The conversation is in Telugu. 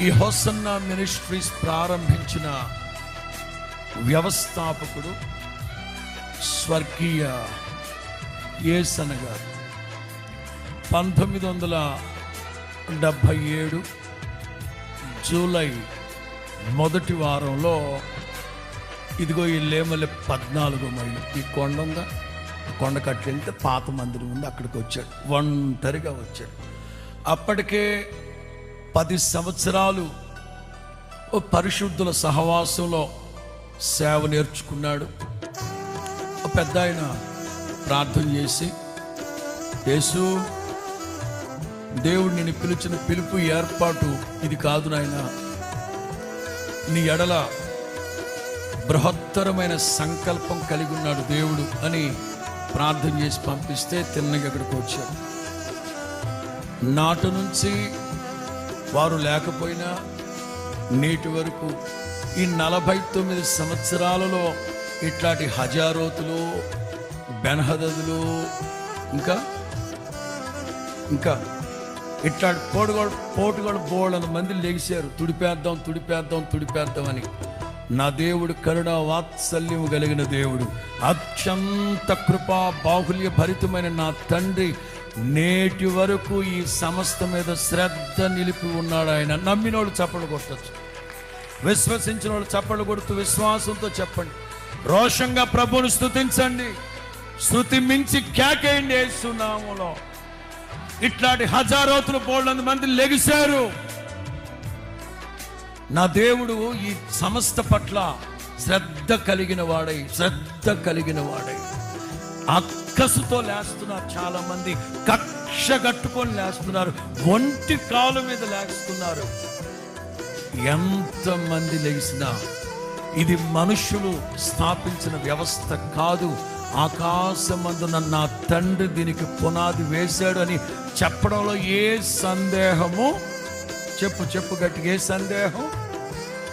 ఈ హోసన్నా మినిస్ట్రీస్ ప్రారంభించిన వ్యవస్థాపకుడు స్వర్గీయ యేసన్న గారు 1977 జూలై మొదటి వారంలో ఇదిగో ఈ లేమల 14 మైళ్ళు ఈ కొండ ఉందా, కొండ కట్టింటే పాత మందిరం ఉంది, అక్కడికి వచ్చాడు. ఒంటరిగా వచ్చాడు. అప్పటికే 10 సంవత్సరాలు పరిశుద్ధుల సహవాసంలో సేవ నేర్చుకున్నాడు. పెద్ద ఆయన ప్రార్థన చేసి, యేసు, దేవుడు నిన్ను పిలిచిన పిలుపు ఏర్పాటు ఇది కాదు నాయన, నీ ఎడల బృహత్తరమైన సంకల్పం కలిగి ఉన్నాడు దేవుడు అని ప్రార్థన చేసి పంపిస్తే తిన్నగా అక్కడికి వచ్చాడు. నాటి నుంచి వారు లేకపోయినా నేటి వరకు ఈ 49 సంవత్సరాలలో ఇట్లాంటి హజారోతులు, బెన్హదదులు, ఇంకా ఇట్లాంటి పోటుగాడు బోళ్ళని మంది లెగిశారు. తుడిపేద్దాం అని. నా దేవుడు కరుణ వాత్సల్యం కలిగిన దేవుడు, అత్యంత కృపా బాహుల్య భరితమైన నా తండ్రి నేటి వరకు ఈ సమస్త మీద శ్రద్ధ నిలిపి ఉన్నాడు. ఆయన నమ్మినోళ్ళు చప్పట్లు కొట్టచ్చు, విశ్వసించిన వాళ్ళు చప్పట్లు కొడుతూ విశ్వాసంతో చెప్పండి, రోషంగా ప్రభువును స్తుతించండి, స్తుతి మించి కేకేయండి. యేసు నామములో ఇట్లాంటి హజారోతులు బోళ్ళంత మంది లెగిశారు. నా దేవుడు ఈ సమస్త పట్ల శ్రద్ధ కలిగిన వాడై అక్కసుతో లేస్తున్నారు. చాలా మంది కక్ష కట్టుకొని లేస్తున్నారు, ఒంటి కాలు మీద లేస్తున్నారు. ఎంతమంది లెగిసినా ఇది మనుషులు స్థాపించిన వ్యవస్థ కాదు, ఆకాశమందున నా తండ్రి దీనికి పునాది వేశాడు అని చెప్పడంలో ఏ సందేహము? చెప్పు గట్టిగా, ఏ సందేహం?